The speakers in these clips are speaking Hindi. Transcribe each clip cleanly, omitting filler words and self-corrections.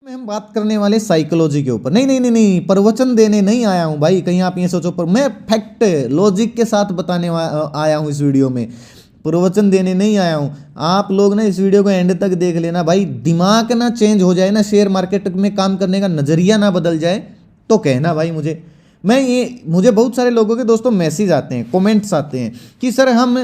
में हम बात करने वाले साइकोलॉजी के ऊपर। नहीं, प्रवचन देने नहीं आया हूं भाई, कहीं आप ये सोचो, पर मैं फैक्ट लॉजिक के साथ बताने आया हूं इस वीडियो में, प्रवचन देने नहीं आया हूं। आप लोग ना इस वीडियो को एंड तक देख लेना भाई, दिमाग ना चेंज हो जाए ना, शेयर मार्केट में काम करने का नजरिया ना बदल जाए तो कहना भाई मुझे बहुत सारे लोगों के दोस्तों मैसेज आते हैं, कमेंट्स आते हैं कि सर हम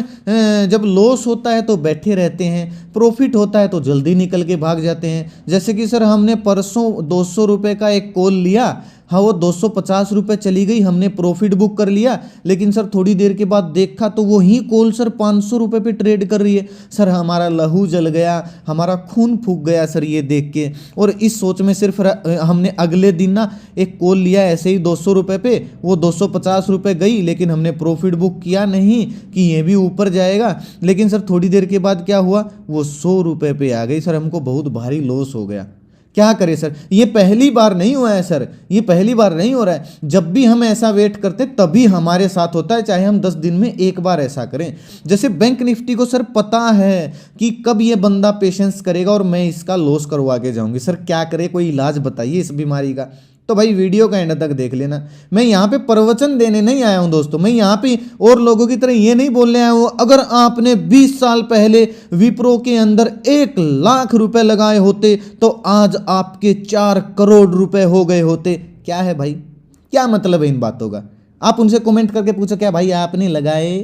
जब लॉस होता है तो बैठे रहते हैं, प्रॉफिट होता है तो जल्दी निकल के भाग जाते हैं। जैसे कि सर हमने परसों 200 रुपये का एक कॉल लिया, हाँ वो 250 रुपये चली गई, हमने प्रॉफिट बुक कर लिया, लेकिन सर थोड़ी देर के बाद देखा तो वही कॉल सर 500 रुपये पे ट्रेड कर रही है। सर हमारा लहू जल गया, हमारा खून फूक गया सर ये देख के। और इस सोच में सिर्फ हमने अगले दिन ना एक कॉल लिया ऐसे ही 200 रुपये पे, वो 250 रुपये गई, लेकिन हमने प्रॉफिट बुक किया नहीं कि ये भी ऊपर जाएगा। लेकिन सर थोड़ी देर के बाद क्या हुआ, वो 100 रुपये पे आ गई। सर हमको बहुत भारी लॉस हो गया। क्या करें सर, ये पहली बार नहीं हुआ है सर, ये पहली बार नहीं हो रहा है। जब भी हम ऐसा वेट करते तभी हमारे साथ होता है, चाहे हम 10 दिन में एक बार ऐसा करें। जैसे बैंक निफ्टी को सर पता है कि कब ये बंदा पेशेंस करेगा और मैं इसका लॉस करवा के जाऊंगी। सर क्या करे, कोई इलाज बताइए इस बीमारी का। तो भाई वीडियो का एंड तक देख लेना। मैं यहाँ पे प्रवचन देने नहीं आया हूँ दोस्तों, मैं यहाँ पे और लोगों की तरह ये नहीं बोलने आया हूँ अगर आपने 20 साल पहले विप्रो के अंदर 1 लाख रुपए लगाए होते तो आज आपके 4 करोड़ रुपए हो गए होते। क्या है भाई, क्या मतलब है इन बातों का? आप उनसे कमेंट करके पूछो, क्या भाई आपने लगाए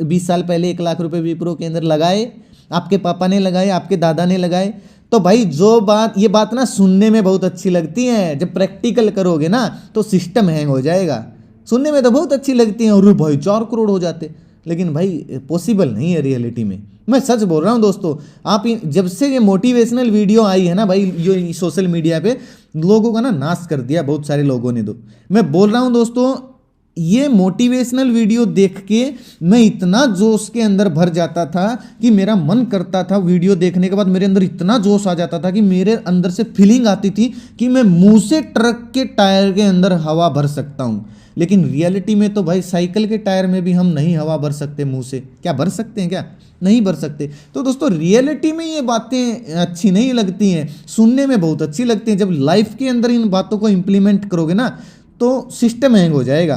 20 साल पहले 1 लाख रुपए विप्रो के अंदर लगाए? आपके पापा ने लगाए, आपके दादा ने लगाए? तो भाई ये बात ना सुनने में बहुत अच्छी लगती है, जब प्रैक्टिकल करोगे ना तो सिस्टम हैंग हो जाएगा। सुनने में तो बहुत अच्छी लगती है, अरे भाई 4 करोड़ हो जाते, लेकिन भाई पॉसिबल नहीं है रियलिटी में। मैं सच बोल रहा हूँ दोस्तों, आप जब से ये मोटिवेशनल वीडियो आई है ना भाई, ये सोशल मीडिया पे लोगों का ना नाश कर दिया बहुत सारे लोगों ने। तो मैं बोल रहा हूँ दोस्तों, ये मोटिवेशनल वीडियो देख के मैं इतना जोश के अंदर भर जाता था कि मेरा मन करता था, वीडियो देखने के बाद मेरे अंदर इतना जोश आ जाता था कि मेरे अंदर से फीलिंग आती थी कि मैं मुंह से ट्रक के टायर के अंदर हवा भर सकता हूँ। लेकिन रियलिटी में तो भाई साइकिल के टायर में भी हम नहीं हवा भर सकते मुंह से। क्या भर सकते हैं? क्या नहीं भर सकते। तो दोस्तों रियलिटी में ये बातें अच्छी नहीं लगती हैं, सुनने में बहुत अच्छी लगती हैं। जब लाइफ के अंदर इन बातों को इम्प्लीमेंट करोगे ना तो सिस्टम हैंग हो जाएगा।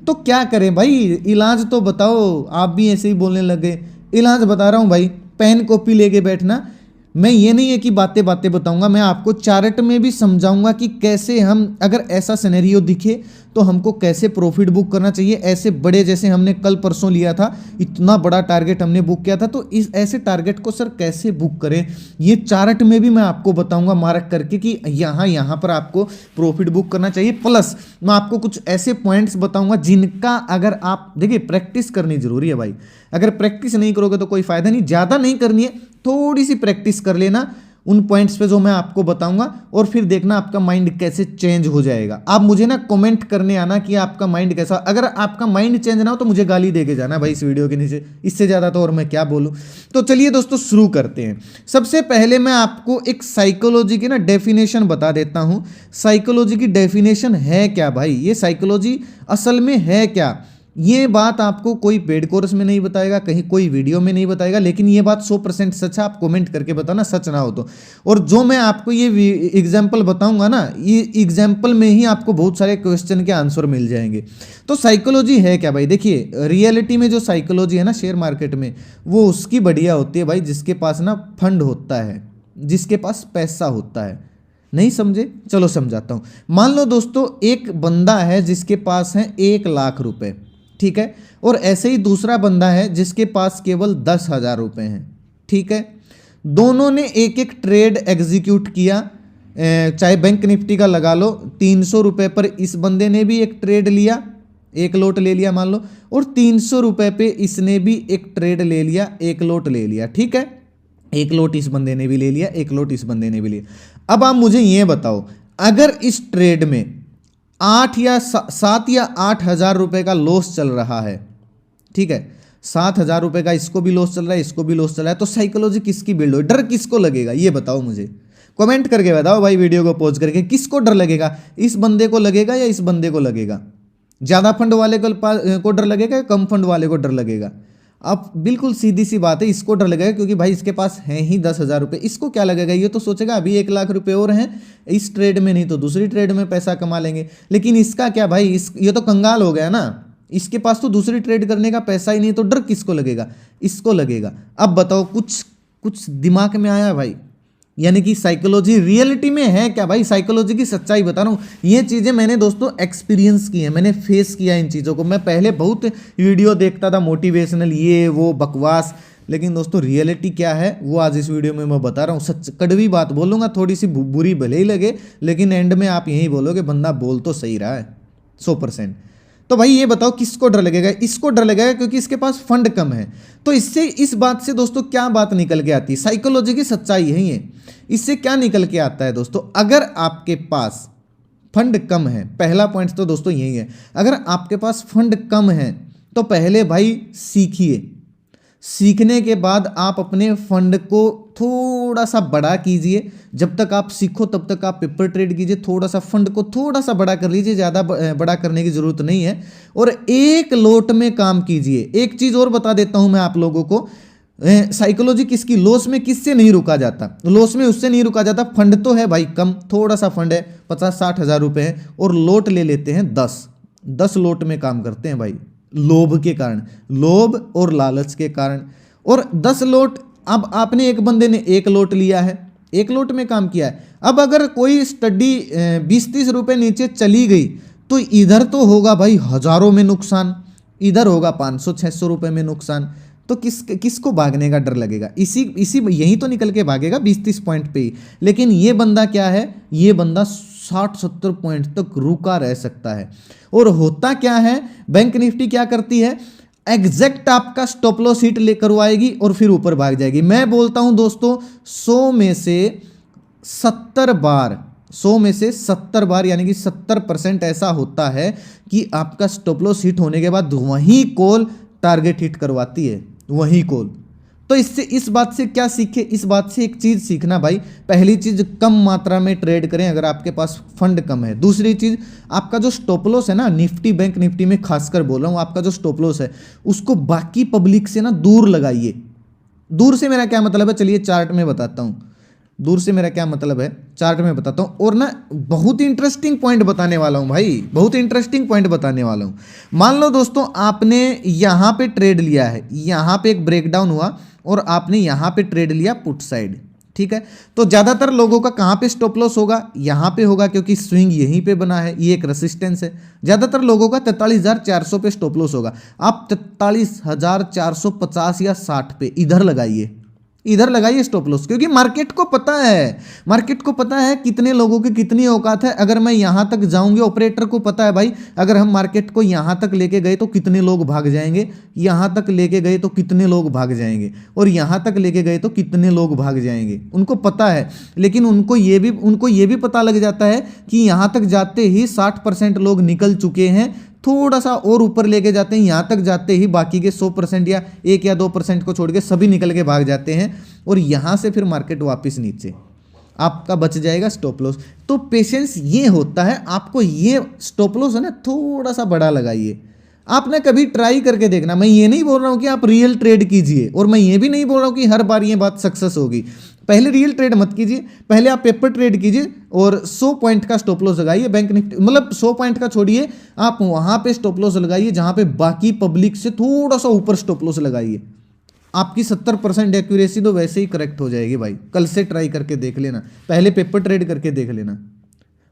तो क्या करें भाई, इलाज तो बताओ। आप भी ऐसे ही बोलने लग गए, इलाज बता रहा हूँ भाई, पेन कॉपी लेके बैठना। मैं ये नहीं है कि बातें बातें बताऊंगा, मैं आपको चार्ट में भी समझाऊंगा कि कैसे हम, अगर ऐसा सिनेरियो दिखे तो हमको कैसे प्रॉफिट बुक करना चाहिए। ऐसे बड़े, जैसे हमने कल परसों लिया था, इतना बड़ा टारगेट हमने बुक किया था, तो इस ऐसे टारगेट को सर कैसे बुक करें, ये चार्ट में भी मैं आपको बताऊंगा मार्क करके कि यहाँ पर आपको प्रॉफिट बुक करना चाहिए। प्लस मैं आपको कुछ ऐसे पॉइंट्स बताऊंगा जिनका, अगर आप देखिए, प्रैक्टिस करनी जरूरी है भाई। अगर प्रैक्टिस नहीं करोगे तो कोई फायदा नहीं, ज़्यादा नहीं करनी है, थोड़ी सी प्रैक्टिस कर लेना उन पॉइंट्स पे जो मैं आपको बताऊंगा, और फिर देखना आपका माइंड कैसे चेंज हो जाएगा। आप मुझे ना कमेंट करने आना कि आपका माइंड कैसा। अगर आपका माइंड चेंज ना हो तो मुझे गाली दे के जाना भाई इस वीडियो के नीचे, इससे ज़्यादा तो और मैं क्या बोलूँ। तो चलिए दोस्तों शुरू करते हैं। सबसे पहले मैं आपको एक साइकोलॉजी की ना डेफिनेशन बता देता हूँ। साइकोलॉजी की डेफिनेशन है क्या भाई, ये साइकोलॉजी असल में है क्या, ये बात आपको कोई पेड कोर्स में नहीं बताएगा, कहीं कोई वीडियो में नहीं बताएगा, लेकिन ये बात 100% सच है। आप कमेंट करके बताना सच ना हो तो। और जो मैं आपको ये एग्जाम्पल बताऊंगा ना, ये एग्जाम्पल में ही आपको बहुत सारे क्वेश्चन के आंसर मिल जाएंगे। तो साइकोलॉजी है क्या भाई? देखिए, रियलिटी में जो साइकोलॉजी है ना शेयर मार्केट में, वो उसकी बढ़िया होती है भाई जिसके पास ना फंड होता है, जिसके पास पैसा होता है। नहीं समझे? चलो समझाता हूँ। मान लो दोस्तों, एक बंदा है जिसके पास है 1 लाख रुपए, ठीक है, और ऐसे ही दूसरा बंदा है जिसके पास केवल 10,000 रुपये हैं, ठीक है। दोनों ने एक एक ट्रेड एग्जीक्यूट किया, चाहे बैंक निफ्टी का लगा लो, 300 रुपये पर इस बंदे ने भी एक ट्रेड लिया, एक लोट ले लिया मान लो, और 300 रुपये पे इसने भी एक ट्रेड ले लिया, एक लोट ले लिया, ठीक है। एक लोट इस बंदे ने भी ले लिया, एक लोट इस बंदे ने भी लिया। अब आप मुझे ये बताओ, अगर इस ट्रेड में 7 या 8 हज़ार रुपये का लॉस चल रहा है, ठीक है, 7,000 रुपये का इसको भी लॉस चल रहा है, इसको भी लॉस चल रहा है, तो साइकोलॉजी किसकी बिल्ड हो, डर किसको लगेगा ये बताओ मुझे, कमेंट करके बताओ भाई, वीडियो को पॉज करके। किसको डर लगेगा, इस बंदे को लगेगा या इस बंदे को लगेगा? ज़्यादा फंड वाले को डर लगेगा या कम फंड वाले को डर लगेगा? अब बिल्कुल सीधी सी बात है, इसको डर लगेगा क्योंकि भाई इसके पास हैं ही 10,000 रुपये, इसको क्या लगेगा, ये तो सोचेगा अभी 1 लाख रुपए और हैं इस ट्रेड में, नहीं तो दूसरी ट्रेड में पैसा कमा लेंगे। लेकिन इसका क्या भाई, ये तो कंगाल हो गया ना, इसके पास तो दूसरी ट्रेड करने का पैसा ही नहीं, तो डर किसको लगेगा, इसको लगेगा। अब बताओ कुछ कुछ दिमाग में आया भाई, यानी कि साइकोलॉजी रियलिटी में है क्या भाई, साइकोलॉजी की सच्चाई बता रहा हूँ। ये चीज़ें मैंने दोस्तों एक्सपीरियंस की है, मैंने फेस किया इन चीज़ों को। मैं पहले बहुत वीडियो देखता था मोटिवेशनल ये वो बकवास, लेकिन दोस्तों रियलिटी क्या है वो आज इस वीडियो में मैं बता रहा हूँ। सच कड़वी बात बोलूँगा, थोड़ी सी बुरी भले ही लगे, लेकिन एंड में आप यही बोलोगे बंदा बोल तो सही रहा है 100%। तो भाई ये बताओ किसको डर लगेगा, इसको डर लगेगा क्योंकि इसके पास फंड कम है। तो इससे इस बात से दोस्तों क्या बात निकल के आती है, साइकोलॉजी की सच्चाई यही है। इससे क्या निकल के आता है दोस्तों, अगर आपके पास फंड कम है, पहला पॉइंट तो दोस्तों यही है, अगर आपके पास फंड कम है तो पहले भाई सीखिए। सीखने के बाद आप अपने फंड को थोड़ा सा बड़ा कीजिए। जब तक आप सीखो तब तक आप पेपर ट्रेड कीजिए, थोड़ा सा फंड को थोड़ा सा बड़ा कर लीजिए, ज़्यादा बड़ा करने की ज़रूरत नहीं है, और एक लोट में काम कीजिए। एक चीज़ और बता देता हूं मैं आप लोगों को, साइकोलॉजी किसकी, लॉस में किससे नहीं रुका जाता, लॉस में उससे नहीं रुका जाता, फंड तो है भाई कम, थोड़ा सा फंड है 50-60 हज़ार रुपये है, और लोट ले लेते हैं 10 लोट में काम करते हैं भाई, लोभ के कारण, लोभ और लालच के कारण। और 10 लोट, अब आपने एक बंदे ने 1 लोट लिया है, 1 लोट में काम किया है। अब अगर कोई स्टडी 20-30 रुपये नीचे चली गई तो इधर तो होगा भाई हजारों में नुकसान, इधर होगा 500-600 रुपये में नुकसान। तो किसको भागने का डर लगेगा, इसी यही तो निकल के भागेगा 20-30 पॉइंट पे ही। लेकिन ये बंदा क्या है, ये बंदा 60-70 पॉइंट तक रुका रह सकता है। और होता क्या है, बैंक निफ्टी क्या करती है, एग्जैक्ट आपका स्टॉप लॉस हिट ले करवाएगी और फिर ऊपर भाग जाएगी। मैं बोलता हूं दोस्तों 100 में से 70 बार यानी कि 70% ऐसा होता है कि आपका स्टॉप लॉस हिट होने के बाद वही कॉल टारगेट हिट करवाती है, वही कॉल। तो इससे इस बात से क्या सीखे, इस बात से एक चीज सीखना भाई, पहली चीज कम मात्रा में ट्रेड करें अगर आपके पास फंड कम है। दूसरी चीज, आपका जो स्टॉप लॉस है ना, निफ्टी बैंक निफ्टी में खासकर बोल रहा हूं, आपका जो स्टॉप लॉस है उसको बाकी पब्लिक से ना दूर लगाइए। दूर से मेरा क्या मतलब है, चलिए चार्ट में बताता हूं, दूर से मेरा क्या मतलब है चार्ट में बताता हूं। और ना बहुत ही इंटरेस्टिंग पॉइंट बताने वाला हूं भाई, बहुत इंटरेस्टिंग पॉइंट बताने वाला हूं। मान लो दोस्तों आपने यहां पे ट्रेड लिया है, यहां पे एक ब्रेकडाउन हुआ और आपने यहां पे ट्रेड लिया पुट साइड, ठीक है। तो ज्यादातर लोगों का कहां पे स्टॉप लॉस होगा, यहां पे होगा, क्योंकि स्विंग यहीं पे बना है, ये एक रेसिस्टेंस है। ज्यादातर लोगों का 43,400 पे स्टॉप लॉस होगा। आप 43,450 या 60 पे इधर लगाइए, इधर लगाइए स्टॉप लॉस, क्योंकि मार्केट को पता है, मार्केट को पता है कितने लोगों की कितनी औकात है। अगर मैं यहां तक जाऊंगी, ऑपरेटर को पता है भाई अगर हम मार्केट को यहां तक लेके गए तो कितने लोग भाग जाएंगे, यहां तक लेके गए तो कितने लोग भाग जाएंगे, और यहां तक लेके गए तो कितने लोग भाग जाएंगे, उनको पता है। लेकिन उनको ये भी पता लग जाता है कि यहां तक जाते ही 60% लोग निकल चुके हैं, थोड़ा सा और ऊपर लेके जाते हैं, यहां तक जाते ही बाकी के 100% या 1 या 2% को छोड़ के सभी निकल के भाग जाते हैं, और यहां से फिर मार्केट वापस नीचे, आपका बच जाएगा स्टॉप लॉस। तो पेशेंस ये होता है, आपको ये स्टॉप लॉस है ना थोड़ा सा बड़ा लगाइए। आपने कभी ट्राई करके देखना, मैं ये नहीं बोल रहा हूं कि आप रियल ट्रेड कीजिए, और मैं ये भी नहीं बोल रहा हूं कि हर बार ये बात सक्सेस होगी। पहले रियल ट्रेड मत कीजिए, पहले आप पेपर ट्रेड कीजिए और 100 पॉइंट का स्टॉप लॉस लगाइए। बैंक निफ्टी मतलब 100 पॉइंट का छोड़िए, आप वहां पे स्टॉप लॉस लगाइए जहां पे बाकी पब्लिक से थोड़ा सा ऊपर स्टॉप लॉस लगाइए। आपकी 70% एक्यूरेसी तो वैसे ही करेक्ट हो जाएगी भाई। कल से ट्राई करके देख लेना, पहले पेपर ट्रेड करके देख लेना।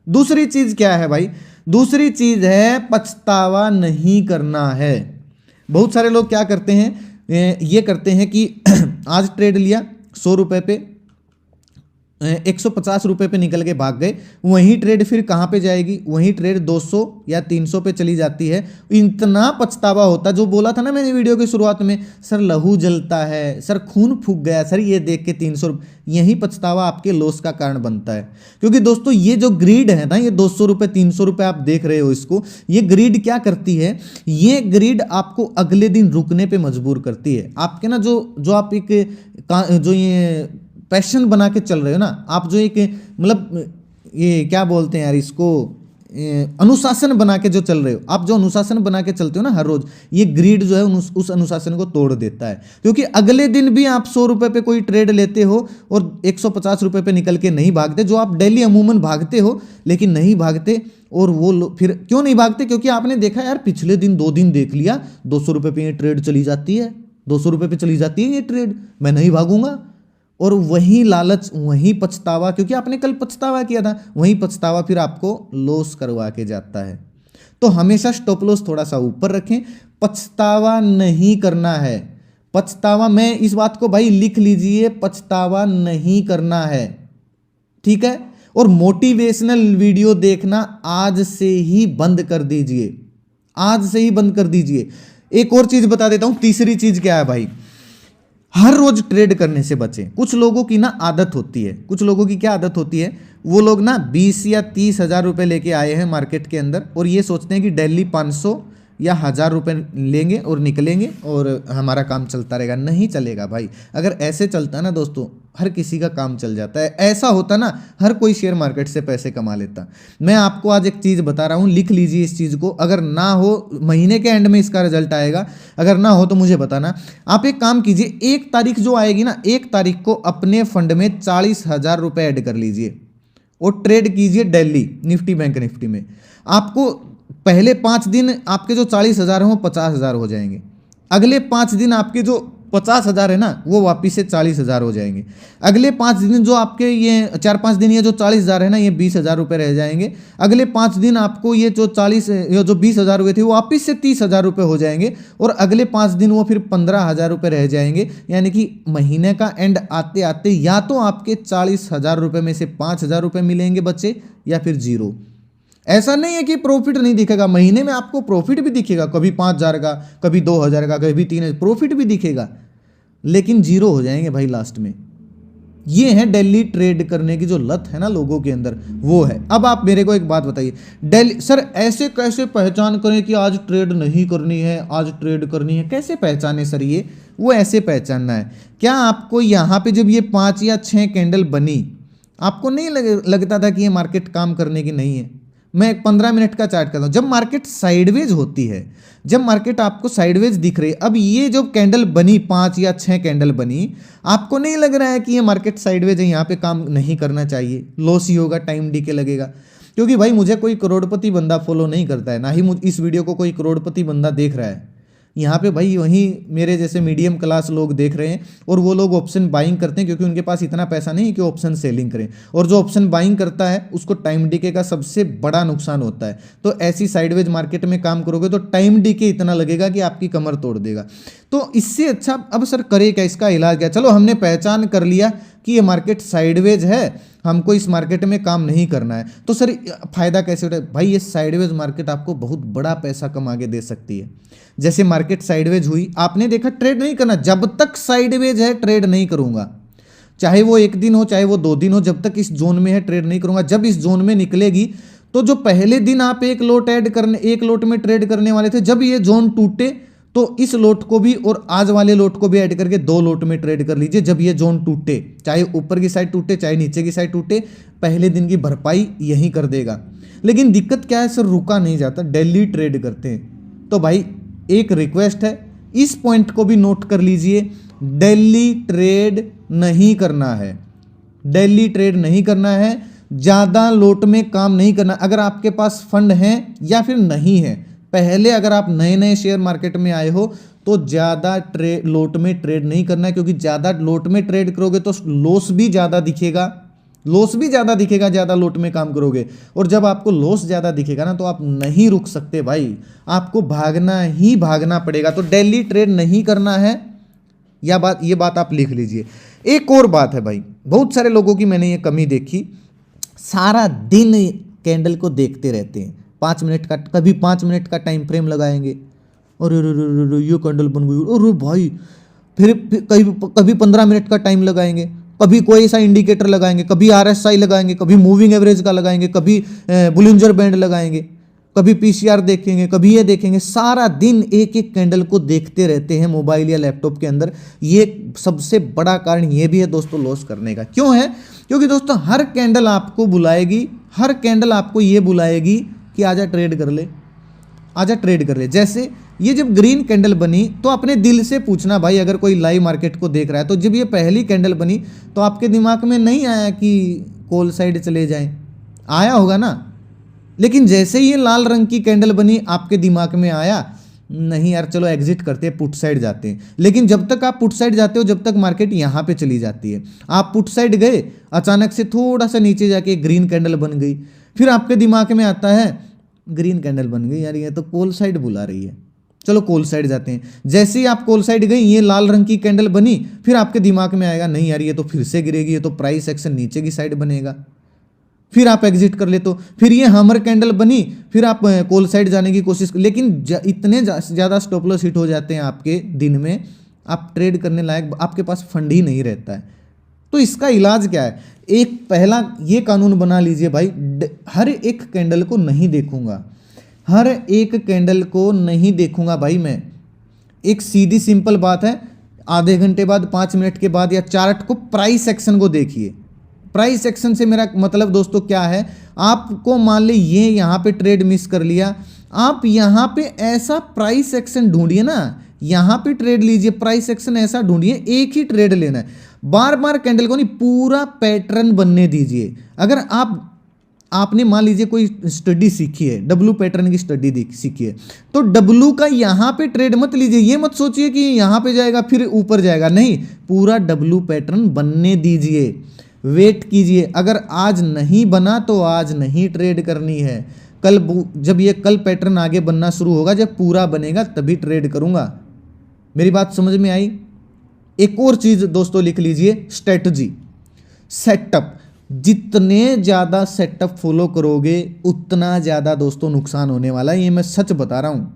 दूसरी चीज क्या है भाई, दूसरी चीज है पछतावा नहीं करना है। बहुत सारे लोग क्या करते हैं, ये करते हैं कि आज ट्रेड लिया 100 रुपए पे, 150 रुपए पे निकल के भाग गए, वही ट्रेड फिर कहाँ पे जाएगी, वही ट्रेड 200 या 300 पे चली जाती है। इतना पछतावा होता, जो बोला था ना मैंने वीडियो की शुरुआत में, सर लहू जलता है, सर खून फूक गया सर ये देख के 300, यही पछतावा आपके लॉस का कारण बनता है। क्योंकि दोस्तों ये जो ग्रीड है ना, ये 200 रुपए 300 रुपए आप देख रहे हो इसको, ये ग्रीड क्या करती है, ये ग्रीड आपको अगले दिन रुकने पे मजबूर करती है। आपके ना जो आप एक जो ये पैशन बना के चल रहे हो ना आप, जो एक मतलब ये क्या बोलते हैं यार इसको, अनुशासन बना के जो चल रहे हो, आप जो अनुशासन बना के चलते हो ना हर रोज, ये ग्रीड जो है उस अनुशासन को तोड़ देता है। क्योंकि अगले दिन भी आप 100 रुपए पे कोई ट्रेड लेते हो और 150 रुपए पे निकल के नहीं भागते, जो आप डेली अमूमन भागते हो लेकिन नहीं भागते। और वो फिर क्यों नहीं भागते? क्योंकि आपने देखा यार पिछले दिन 2 दिन देख लिया 200 रुपए पे ये ट्रेड चली जाती है, 200 रुपए पे चली जाती है ये ट्रेड, मैं नहीं भागूंगा। और वही लालच, वही पछतावा, क्योंकि आपने कल पछतावा किया था, वही पछतावा फिर आपको लॉस करवा के जाता है। तो हमेशा स्टॉप लॉस थोड़ा सा ऊपर रखें, पछतावा नहीं करना है। पछतावा, मैं इस बात को भाई लिख लीजिए, पछतावा नहीं करना है, ठीक है। और मोटिवेशनल वीडियो देखना आज से ही बंद कर दीजिए, आज से ही बंद कर दीजिए। एक और चीज बता देता हूं, तीसरी चीज क्या है भाई, हर रोज ट्रेड करने से बचें। कुछ लोगों की ना आदत होती है, कुछ लोगों की क्या आदत होती है, वो लोग ना 20 या 30 हज़ार रुपये लेके आए हैं मार्केट के अंदर और ये सोचते हैं कि डेली 500 या 1000 रुपये लेंगे और निकलेंगे और हमारा काम चलता रहेगा। नहीं चलेगा भाई। अगर ऐसे चलता ना दोस्तों, हर किसी का काम चल जाता है। ऐसा होता ना, हर कोई शेयर मार्केट से पैसे कमा लेता। मैं आपको आज एक चीज़ बता रहा हूँ, लिख लीजिए इस चीज़ को। अगर ना हो, महीने के एंड में इसका रिजल्ट आएगा, अगर ना हो तो मुझे बताना। आप एक काम कीजिए, 1 तारीख जो आएगी ना, 1 तारीख को अपने फंड में 40,000 रुपये ऐड कर लीजिए और ट्रेड कीजिए डेली निफ्टी बैंक निफ्टी में। आपको पहले 5 दिन आपके जो 40,000 हैं वो 50,000 हो जाएंगे। अगले 5 दिन आपके जो 50,000 है ना, वो वापिस से 40,000 हो जाएंगे। अगले 5 दिन जो आपके ये 4-5 दिन ये जो 40,000 है ना, ये 20,000 रुपये रह जाएंगे। अगले 5 दिन आपको ये जो 20,000 हुए थे वो वापिस से 30,000 रुपये हो जाएंगे। और अगले 5 दिन वो फिर 15,000 रुपये रह जाएंगे। यानी कि महीने का एंड आते आते या तो आपके 40,000 रुपये में से 5,000 रुपये मिलेंगे बच्चे, या फिर जीरो। ऐसा नहीं है कि प्रॉफिट नहीं दिखेगा, महीने में आपको प्रॉफिट भी दिखेगा, कभी 5,000 का, कभी 2,000 का, कभी 3,000, प्रॉफिट भी दिखेगा, लेकिन जीरो हो जाएंगे भाई लास्ट में। ये है डेली ट्रेड करने की जो लत है ना लोगों के अंदर, वो है। अब आप मेरे को एक बात बताइए, डेली सर ऐसे कैसे पहचान करें कि आज ट्रेड नहीं करनी है, आज ट्रेड करनी है? कैसे पहचाने सर? ये वो ऐसे पहचानना है। क्या आपको यहाँ पे जब ये 5 या 6 कैंडल बनी, आपको नहीं लगता था कि ये मार्केट काम करने की नहीं है? मैं एक 15 मिनट का चार्ट करता हूँ। जब मार्केट साइडवेज होती है, जब मार्केट आपको साइडवेज दिख रही है, अब ये जो कैंडल बनी 5 या 6 कैंडल बनी, आपको नहीं लग रहा है कि ये मार्केट साइडवेज है, यहाँ पे काम नहीं करना चाहिए, लॉस ही होगा, टाइम डीके लगेगा? क्योंकि भाई मुझे कोई करोड़पति बंदा फॉलो नहीं करता है, ना ही इस वीडियो को कोई करोड़पति बंदा देख रहा है। यहाँ पे भाई वहीं मेरे जैसे मीडियम क्लास लोग देख रहे हैं, और वो लोग ऑप्शन बाइंग करते हैं क्योंकि उनके पास इतना पैसा नहीं है कि ऑप्शन सेलिंग करें। और जो ऑप्शन बाइंग करता है उसको टाइम डीके का सबसे बड़ा नुकसान होता है। तो ऐसी साइडवेज मार्केट में काम करोगे तो टाइम डीके इतना लगेगा कि आपकी कमर तोड़ देगा। तो इससे अच्छा अब सर करे क्या, इसका इलाज क्या? चलो हमने पहचान कर लिया कि ये मार्केट साइडवेज है, हमको इस मार्केट में काम नहीं करना है, तो सर फायदा कैसे होता है? भाई ये साइडवेज मार्केट आपको बहुत बड़ा पैसा कमा के दे सकती है। जैसे मार्केट साइडवेज हुई, आपने देखा ट्रेड नहीं करना, जब तक साइडवेज है ट्रेड नहीं करूंगा, चाहे वो 1 दिन हो चाहे वो 2 दिन हो, जब तक इस जोन में है ट्रेड नहीं करूंगा। जब इस जोन में निकलेगी तो जो पहले दिन आप एक लोट में ट्रेड करने वाले थे, जब ये जोन टूटे तो इस लोट को भी और आज वाले लोट को भी ऐड करके 2 लोट में ट्रेड कर लीजिए। जब ये जोन टूटे, चाहे ऊपर की साइड टूटे चाहे नीचे की साइड टूटे, पहले दिन की भरपाई यही कर देगा। लेकिन दिक्कत क्या है सर, रुका नहीं जाता, डेली ट्रेड करते हैं। तो भाई एक रिक्वेस्ट है, इस पॉइंट को भी नोट कर लीजिए, डेली ट्रेड नहीं करना है, डेली ट्रेड नहीं करना है, ज़्यादा लोट में काम नहीं करना। अगर आपके पास फंड है या फिर नहीं है, पहले अगर आप नए नए शेयर मार्केट में आए हो तो ज़्यादा लोट में ट्रेड नहीं करना है, क्योंकि ज़्यादा लोट में ट्रेड करोगे तो लॉस भी ज़्यादा दिखेगा, ज़्यादा लोट में काम करोगे। और जब आपको लॉस ज़्यादा दिखेगा ना, तो आप नहीं रुक सकते भाई, आपको भागना ही भागना पड़ेगा। तो डेली ट्रेड नहीं करना है, ये बात आप लिख लीजिए। एक और बात है भाई, बहुत सारे लोगों की मैंने ये कमी देखी, सारा दिन कैंडल को देखते रहते हैं, 5 मिनट का, कभी 5 मिनट का टाइम फ्रेम लगाएंगे, और ये कैंडल बन गई, और भाई फिर कभी 15 मिनट का टाइम लगाएंगे, कभी कोई ऐसा इंडिकेटर लगाएंगे, कभी RSI लगाएंगे, कभी मूविंग एवरेज का लगाएंगे, कभी बुलिंजर बैंड लगाएंगे, कभी PCR देखेंगे, कभी ये देखेंगे। सारा दिन एक एक कैंडल को देखते रहते हैं मोबाइल या लैपटॉप के अंदर। ये सबसे बड़ा कारण ये भी है दोस्तों लॉस करने का। क्यों है? क्योंकि दोस्तों हर कैंडल आपको बुलाएगी, हर कैंडल आपको ये बुलाएगी कि आजा ट्रेड कर ले, आजा ट्रेड कर ले। जैसे ये जब ग्रीन कैंडल बनी तो अपने दिल से पूछना भाई, अगर कोई लाइव मार्केट को देख रहा है तो जब ये पहली कैंडल बनी तो आपके दिमाग में नहीं आया कि कॉल साइड चले जाएं? आया होगा ना। लेकिन जैसे ही ये लाल रंग की कैंडल बनी आपके दिमाग में आया नहीं यार चलो एग्जिट करते हैं, पुट साइड जाते हैं। लेकिन जब तक आप पुट साइड जाते हो जब तक मार्केट यहाँ पे चली जाती है। आप पुट साइड गए, अचानक से थोड़ा सा नीचे जाके ग्रीन कैंडल बन गई, फिर आपके दिमाग में आता है ग्रीन कैंडल बन गई यार, ये तो कॉल साइड बुला रही है, चलो कॉल साइड जाते हैं। जैसे ही आप कॉल साइड गई, ये लाल रंग की कैंडल बनी, फिर आपके दिमाग में आएगा नहीं यार ये तो फिर से गिरेगी, ये तो प्राइस एक्शन नीचे की साइड बनेगा, फिर आप एग्जिट कर ले। तो फिर ये हमर कैंडल बनी, फिर आप कॉल साइड जाने की कोशिश, लेकिन इतने ज़्यादा स्टॉप लॉस हिट हो जाते हैं आपके दिन में, आप ट्रेड करने लायक आपके पास फंड ही नहीं रहता है। तो इसका इलाज क्या है? एक पहला ये कानून बना लीजिए भाई, हर एक कैंडल को नहीं देखूंगा, हर एक कैंडल को नहीं देखूंगा भाई मैं। एक सीधी सिंपल बात है, आधे घंटे बाद, 5 मिनट के बाद या चार्ट को प्राइस एक्शन को देखिए। प्राइस एक्शन से मेरा मतलब दोस्तों क्या है, आपको मान ली ये यहाँ पे ट्रेड मिस कर लिया, आप यहाँ पे ऐसा प्राइस एक्शन ढूंढिए ना, यहाँ पे ट्रेड लीजिए, प्राइस एक्शन ऐसा ढूंढिए, एक ही ट्रेड लेना है, बार बार कैंडल को नहीं, पूरा पैटर्न बनने दीजिए। अगर आपने मान लीजिए कोई स्टडी सीखी है, डब्लू पैटर्न की स्टडी सीखी है, तो डब्लू का यहाँ पे ट्रेड मत लीजिए, ये मत सोचिए कि यहाँ पे जाएगा फिर ऊपर जाएगा, नहीं, पूरा डब्लू पैटर्न बनने दीजिए, वेट कीजिए। अगर आज नहीं बना तो आज नहीं ट्रेड करनी है, कल जब ये कल पैटर्न आगे बनना शुरू होगा, जब पूरा बनेगा तभी ट्रेड करूंगा। मेरी बात समझ में आई? एक और चीज दोस्तों लिख लीजिए, स्ट्रेटजी, सेटअप। जितने ज़्यादा सेटअप फॉलो करोगे उतना ज़्यादा दोस्तों नुकसान होने वाला है, ये मैं सच बता रहा हूँ।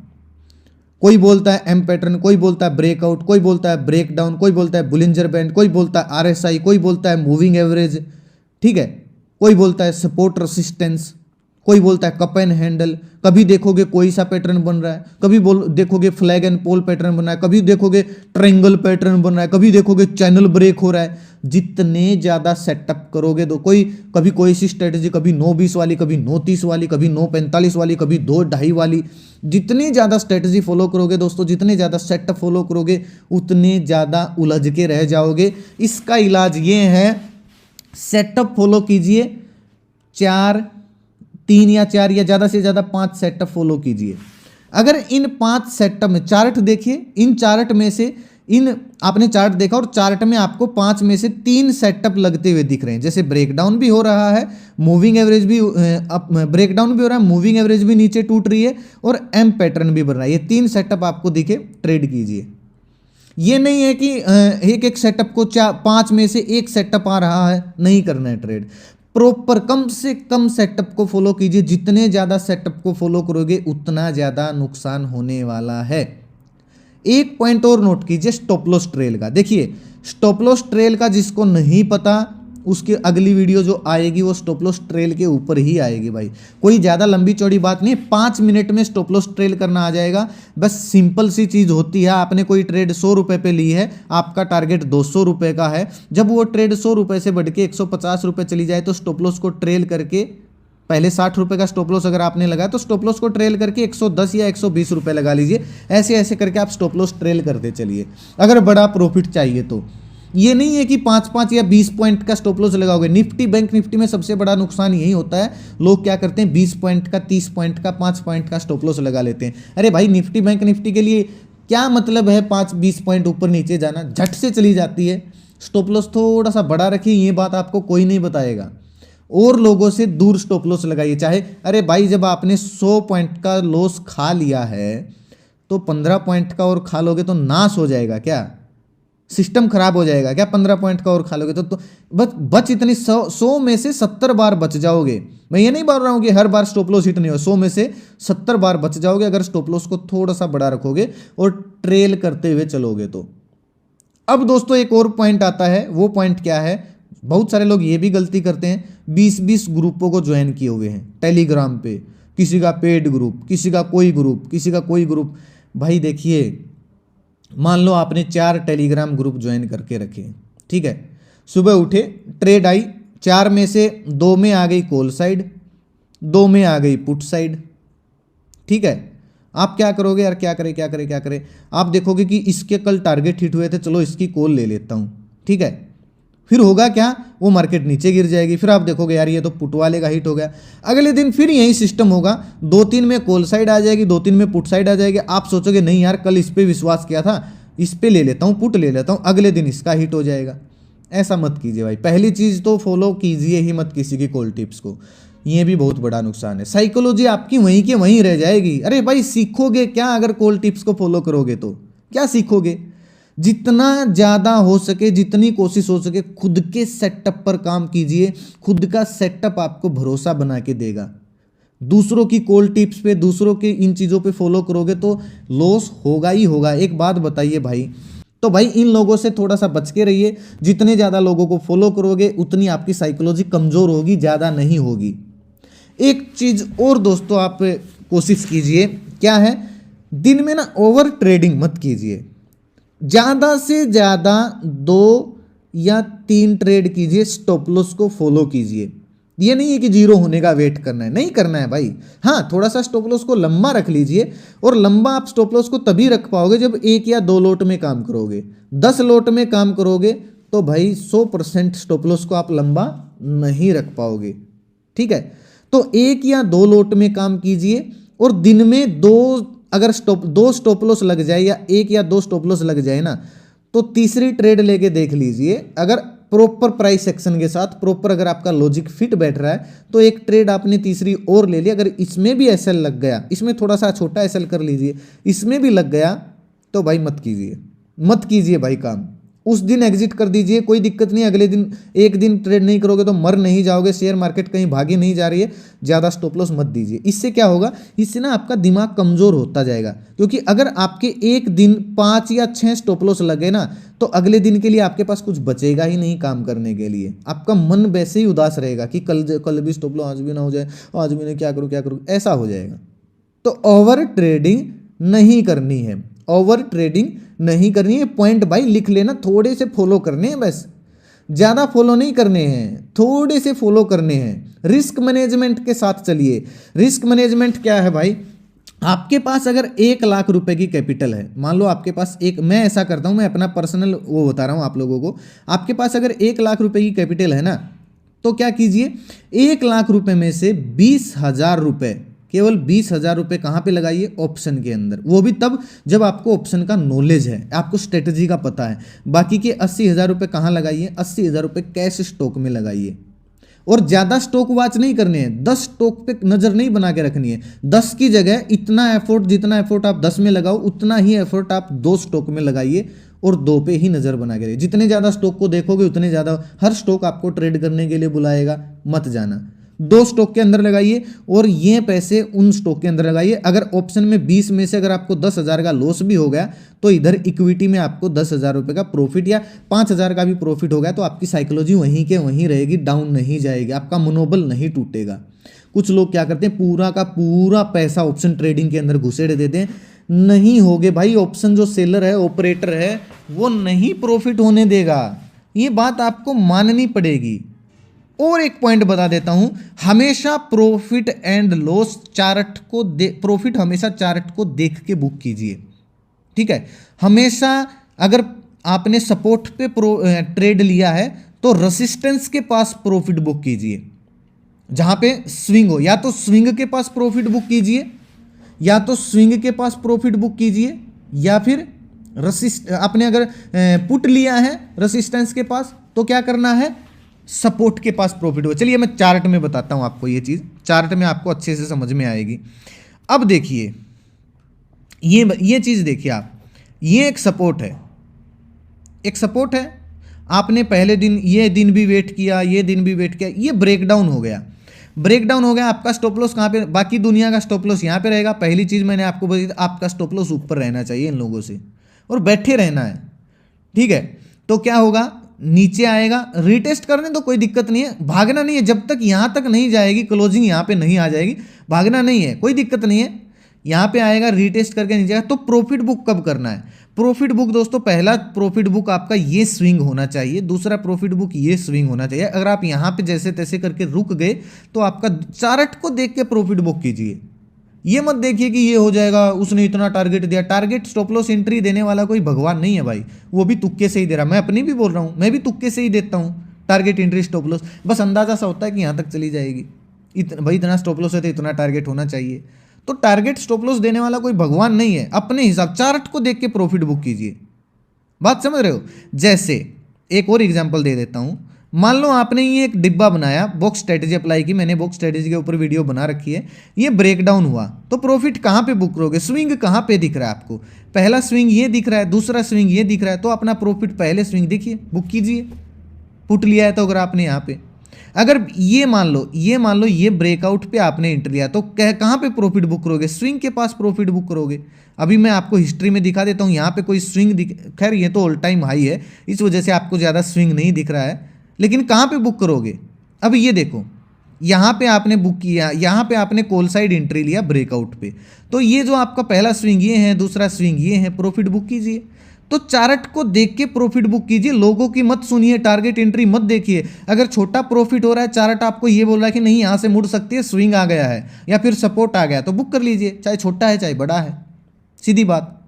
कोई बोलता है एम पैटर्न, कोई बोलता है ब्रेकआउट, कोई बोलता है ब्रेक डाउन, कोई बोलता है बुलिंजर बैंड, कोई बोलता है आरएसआई, कोई बोलता है मूविंग एवरेज, ठीक है, कोई बोलता है सपोर्ट रेसिस्टेंस, कोई बोलता है कप एंड हैंडल। कभी देखोगे कोई सा पैटर्न बन रहा है, कभी देखोगे फ्लैग एंड पोल पैटर्न बन रहा है, कभी देखोगे ट्रायंगल पैटर्न बन रहा है, कभी देखोगे चैनल ब्रेक हो रहा है। जितने ज़्यादा सेटअप करोगे तो कभी कोई सी स्ट्रेटजी, कभी 9-20 वाली, कभी 9-30 वाली, कभी 9-45 वाली, कभी 2-2.5 वाली, जितनी ज़्यादा स्ट्रेटजी फॉलो करोगे दोस्तों, जितने ज़्यादा सेटअप फॉलो करोगे उतने ज़्यादा उलझ के रह जाओगे। इसका इलाज ये है, सेटअप फॉलो कीजिए, 3 या 4 या ज़्यादा से ज़्यादा 5 सेटअप फॉलो कीजिए। अगर इन 5 सेटअप में, चार्ट देखिए, इन चार्ट में से आपने चार्ट देखा और चार्ट में आपको 5 में से 3 सेटअप लगते हुए दिख रहे हैं, जैसे ब्रेकडाउन भी हो रहा है, मूविंग एवरेज भी ब्रेकडाउन भी हो रहा है, मूविंग एवरेज भी नीचे टूट रही है और एम पैटर्न भी बन रहा है। ये 3 सेटअप आपको दिखे, ट्रेड कीजिए। ये नहीं है कि एक सेटअप को 5 में से 1 सेटअप आ रहा है, नहीं करना है ट्रेड। प्रॉपर कम से कम सेटअप को फॉलो कीजिए, जितने ज़्यादा सेटअप को फॉलो करोगे उतना ज़्यादा नुकसान होने वाला है। एक पॉइंट और नोट कीजिए स्टॉप लॉस ट्रेल का। देखिए स्टॉप लॉस ट्रेल का जिसको नहीं पता, उसकी अगली वीडियो जो आएगी वो स्टॉप लॉस ट्रेल के ऊपर ही आएगी भाई। कोई ज़्यादा लंबी चौड़ी बात नहीं, 5 मिनट में स्टॉप लॉस ट्रेल करना आ जाएगा। बस सिंपल सी चीज़ होती है, आपने कोई ट्रेड 100 रुपये पे ली है, आपका टारगेट 200 रुपये का है, जब वो ट्रेड 100 रुपये से बढ़ के 150 रुपये चली जाए तो स्टॉप लॉस को ट्रेल करके, पहले 60 रुपये का स्टॉप लॉस अगर आपने लगाया तो स्टॉप लॉस को ट्रेल करके 110 या 120 रुपये लगा लीजिए। ऐसे ऐसे करके आप स्टॉप लॉस ट्रेल करते चलिए, अगर बड़ा प्रॉफिट चाहिए तो। ये नहीं है कि 5-5 या 20 पॉइंट का स्टॉप लॉस लगाओगे। निफ्टी, बैंक निफ्टी में सबसे बड़ा नुकसान यही होता है, लोग क्या करते हैं 20 पॉइंट का, 30 पॉइंट का, 5 पॉइंट का स्टॉप लॉस लगा लेते हैं। अरे भाई निफ्टी, बैंक निफ्टी के लिए क्या मतलब है 5-20 पॉइंट ऊपर नीचे जाना, झट से चली जाती है। स्टॉप लॉस थोड़ा सा बड़ा रखिए, ये बात आपको कोई नहीं बताएगा। और लोगों से दूर स्टॉप लॉस लगाइए। चाहे अरे भाई जब आपने 100 पॉइंट का लॉस खा लिया है तो 15 पॉइंट का और खा लोगे तो नाश हो जाएगा क्या? सिस्टम खराब हो जाएगा क्या? 15 पॉइंट का और खा लोगे तो बच इतनी 100 में से 70 बार बच जाओगे। मैं ये नहीं बोल रहा हूँ कि हर बार स्टॉप लॉस हिट नहीं हो, 100 में से 70 बार बच जाओगे अगर स्टॉप लॉस को थोड़ा सा बड़ा रखोगे और ट्रेल करते हुए चलोगे तो। अब दोस्तों एक और पॉइंट आता है, वो पॉइंट क्या है, बहुत सारे लोग ये भी गलती करते हैं, 20-20 ग्रुपों को ज्वाइन किए हुए हैं टेलीग्राम पे, किसी का पेड ग्रुप, किसी का कोई ग्रुप, किसी का कोई ग्रुप। भाई देखिए, मान लो आपने 4 टेलीग्राम ग्रुप ज्वाइन करके रखे, ठीक है, सुबह उठे, ट्रेड आई, 4 में से 2 में आ गई कॉल साइड, 2 में आ गई पुट साइड, ठीक है, आप क्या करोगे यार, क्या करें, आप देखोगे कि इसके कल टारगेट हिट हुए थे, चलो इसकी कॉल ले लेता हूँ, ठीक है, फिर होगा क्या, वो मार्केट नीचे गिर जाएगी, फिर आप देखोगे यार ये तो पुट वाले का हिट हो गया, अगले दिन फिर यही सिस्टम होगा, 2-3 में कॉल साइड आ जाएगी, 2-3 में पुट साइड आ जाएगी, आप सोचोगे नहीं यार कल इस पे विश्वास किया था, इस पे ले लेता हूँ, पुट ले लेता हूँ, अगले दिन इसका हिट हो जाएगा। ऐसा मत कीजिए भाई, पहली चीज़ तो फॉलो कीजिए ही मत किसी की कॉल टिप्स को, ये भी बहुत बड़ा नुकसान है, साइकोलॉजी आपकी वहीं के वहीं रह जाएगी। अरे भाई सीखोगे क्या अगर कॉल टिप्स को फॉलो करोगे तो, क्या सीखोगे? जितना ज़्यादा हो सके, जितनी कोशिश हो सके खुद के सेटअप पर काम कीजिए, खुद का सेटअप आपको भरोसा बना के देगा। दूसरों की कॉल टिप्स पे, दूसरों के इन चीज़ों पे फॉलो करोगे तो लॉस होगा ही होगा। एक बात बताइए भाई, तो भाई इन लोगों से थोड़ा सा बच के रहिए, जितने ज़्यादा लोगों को फॉलो करोगे उतनी आपकी साइकोलॉजी कमज़ोर होगी, ज़्यादा नहीं होगी। एक चीज़ और दोस्तों आप कोशिश कीजिए, क्या है, दिन में ना ओवर ट्रेडिंग मत कीजिए, ज़्यादा से ज़्यादा 2 या 3 ट्रेड कीजिए, स्टॉप लॉस को फॉलो कीजिए। ये नहीं है कि जीरो होने का वेट करना है, नहीं करना है भाई। हाँ, थोड़ा सा स्टॉप लॉस को लंबा रख लीजिए, और लंबा आप स्टॉप लॉस को तभी रख पाओगे जब 1 या 2 लोट में काम करोगे। 10 लोट में काम करोगे तो भाई 100% स्टॉप लॉस को आप लंबा नहीं रख पाओगे, ठीक है। तो 1 या 2 लोट में काम कीजिए, और दिन में 2 स्टॉप लॉस लग जाए, या 1 या 2 स्टॉप लॉस लग जाए ना, तो तीसरी ट्रेड लेके देख लीजिए। अगर प्रॉपर प्राइस एक्शन के साथ, प्रॉपर अगर आपका लॉजिक फिट बैठ रहा है, तो एक ट्रेड आपने तीसरी और ले ली। अगर इसमें भी एसएल लग गया, इसमें थोड़ा सा छोटा एसएल कर लीजिए, इसमें भी लग गया, तो भाई मत कीजिए भाई काम, उस दिन एग्जिट कर दीजिए, कोई दिक्कत नहीं। अगले दिन एक दिन ट्रेड नहीं करोगे तो मर नहीं जाओगे, शेयर मार्केट कहीं भागी नहीं जा रही है, ज़्यादा स्टॉप लॉस मत दीजिए। इससे क्या होगा, इससे ना आपका दिमाग कमज़ोर होता जाएगा, क्योंकि अगर आपके एक दिन 5 या 6 स्टॉप लॉस लगे ना, तो अगले दिन के लिए आपके पास कुछ बचेगा ही नहीं काम करने के लिए। आपका मन वैसे ही उदास रहेगा कि कल भी स्टॉप लॉस, आज भी ना हो जाए, आज भी नहीं, क्या करूँ, ऐसा हो जाएगा। तो ओवर ट्रेडिंग नहीं करनी है, ओवर ट्रेडिंग नहीं करनी है। पॉइंट भाई लिख लेना, थोड़े से फॉलो करने हैं बस, ज़्यादा फॉलो नहीं करने हैं, थोड़े से फॉलो करने हैं। रिस्क मैनेजमेंट के साथ चलिए। रिस्क मैनेजमेंट क्या है भाई, आपके पास अगर 1 लाख रुपए की कैपिटल है, मान लो आपके पास मैं ऐसा करता हूँ, मैं अपना पर्सनल वो बता रहा हूँ आप लोगों को। आपके पास अगर 1 लाख रुपए की कैपिटल है ना, तो क्या कीजिए, 1 लाख रुपए में से 20,000 रुपये, केवल 20,000 रुपये कहाँ पे लगाइए, ऑप्शन के अंदर। वो भी तब जब आपको ऑप्शन का नॉलेज है, आपको स्ट्रेटजी का पता है। बाकी के 80,000 रुपये कहाँ लगाइए, 80,000 रुपये कैश स्टॉक में लगाइए। और ज़्यादा स्टॉक वॉच नहीं करने हैं, 10 स्टॉक पे नज़र नहीं बना के रखनी है। 10 की जगह इतना एफर्ट, जितना एफर्ट आप 10 में लगाओ, उतना ही एफर्ट आप 2 स्टॉक में लगाइए, और 2 पे ही नज़र बना के रहिए। जितने ज़्यादा स्टॉक को देखोगे उतने ज़्यादा हर स्टॉक आपको ट्रेड करने के लिए बुलाएगा, मत जाना। 2 स्टॉक के अंदर लगाइए, और ये पैसे उन स्टॉक के अंदर लगाइए। अगर ऑप्शन में 20 में से अगर आपको 10,000 का लॉस भी हो गया, तो इधर इक्विटी में आपको 10,000 रुपये का प्रॉफिट या 5,000 का भी प्रॉफिट हो गया, तो आपकी साइकोलॉजी वहीं के वहीं रहेगी, डाउन नहीं जाएगी, आपका मनोबल नहीं टूटेगा। कुछ लोग क्या करते हैं, पूरा का पूरा पैसा ऑप्शन ट्रेडिंग के अंदर घुसेड़ देते हैं। नहीं होगे भाई, ऑप्शन जो सेलर है, ऑपरेटर है, वो नहीं प्रॉफिट होने देगा, ये बात आपको माननी पड़ेगी। और एक पॉइंट बता देता हूं, हमेशा प्रॉफिट एंड लॉस चार्ट को प्रॉफिट हमेशा चार्ट को देख के बुक कीजिए, ठीक है। हमेशा अगर आपने सपोर्ट पे ट्रेड लिया है, तो रेसिस्टेंस के पास प्रॉफिट बुक कीजिए, जहां पे स्विंग हो। या तो स्विंग के पास प्रॉफिट बुक कीजिए, या तो स्विंग के पास प्रॉफिट बुक कीजिए, या फिर आपने अगर पुट लिया है रेसिस्टेंस के पास, तो क्या करना है, सपोर्ट के पास प्रॉफिट हो। चलिए मैं चार्ट में बताता हूं आपको, ये चीज़ चार्ट में आपको अच्छे से समझ में आएगी। अब देखिए, ये चीज़ देखिए आप, ये एक सपोर्ट है, आपने पहले दिन, ये दिन भी वेट किया, ये दिन भी वेट किया, ये ब्रेकडाउन हो गया, आपका स्टॉप लॉस कहाँ पे, बाकी दुनिया का स्टॉप लॉस यहाँ पे रहेगा। पहली चीज़ मैंने आपको बताई, आपका स्टॉप लॉस ऊपर रहना चाहिए इन लोगों से, और बैठे रहना है, ठीक है। तो क्या होगा, नीचे आएगा, रीटेस्ट करने तो कोई दिक्कत नहीं है, भागना नहीं है, जब तक यहां तक नहीं जाएगी, क्लोजिंग यहां पे नहीं आ जाएगी, भागना नहीं है, कोई दिक्कत नहीं है। यहां पे आएगा, रीटेस्ट करके नीचे आएगा, तो प्रॉफिट बुक कब करना है, प्रॉफिट बुक दोस्तों, पहला प्रॉफिट बुक आपका ये स्विंग होना चाहिए, दूसरा प्रॉफिट बुक ये स्विंग होना चाहिए। अगर आप यहां पे जैसे तैसे करके रुक गए, तो आपका चार्ट को देख के प्रॉफिट बुक कीजिए, ये मत देखिए कि ये हो जाएगा, उसने इतना टारगेट दिया। टारगेट स्टॉप लॉस एंट्री देने वाला कोई भगवान नहीं है भाई, वो भी तुक्के से ही दे रहा। मैं अपनी भी बोल रहा हूँ, मैं भी तुक्के से ही देता हूँ टारगेट एंट्री स्टॉप लॉस। बस अंदाजा सा होता है कि यहाँ तक चली जाएगी, भाई इतना स्टॉप लॉस है तो इतना टारगेट होना चाहिए। तो टारगेट स्टॉप लॉस देने वाला कोई भगवान नहीं है। अपने हिसाब चार्ट को देख के प्रॉफिट बुक कीजिए। बात समझ रहे हो? जैसे एक और एग्जांपल दे देता हूं। मान लो आपने ये एक डिब्बा बनाया, बॉक्स स्ट्रेटेजी अप्लाई की, मैंने बॉक्स स्ट्रेटेजी के ऊपर वीडियो बना रखी है। ये ब्रेकडाउन हुआ तो प्रॉफिट कहां पे बुक करोगे? स्विंग कहां पे दिख रहा है आपको? पहला स्विंग ये दिख रहा है, दूसरा स्विंग ये दिख रहा है, तो अपना प्रॉफिट पहले स्विंग देखिए, बुक कीजिए। पुट लिया है तो अगर आपने यहाँ पे, अगर ये मान लो ये ब्रेकआउट पे आपने एंट्री लिया, तो कहां पे प्रॉफिट बुक करोगे? स्विंग के पास प्रॉफिट बुक करोगे। अभी मैं आपको हिस्ट्री में दिखा देता हूं, यहां पे कोई स्विंग खैर ये तो ऑल टाइम हाई है, इस वजह से आपको ज़्यादा स्विंग नहीं दिख रहा है, लेकिन कहां पे बुक करोगे? अब ये देखो, यहां पे आपने बुक किया, यहां पे आपने कॉल साइड एंट्री लिया ब्रेकआउट पे, तो ये जो आपका पहला स्विंग ये है, दूसरा स्विंग ये है, प्रॉफिट बुक कीजिए। तो चार्ट को देख के प्रॉफिट बुक कीजिए, लोगों की मत सुनिए, टारगेट एंट्री मत देखिए। अगर छोटा प्रॉफिट हो रहा है, चार्ट आपको ये बोल रहा है कि नहीं यहां से मुड़ सकती है, स्विंग आ गया है या फिर सपोर्ट आ गया, तो बुक कर लीजिए, चाहे छोटा है चाहे बड़ा है, सीधी बात।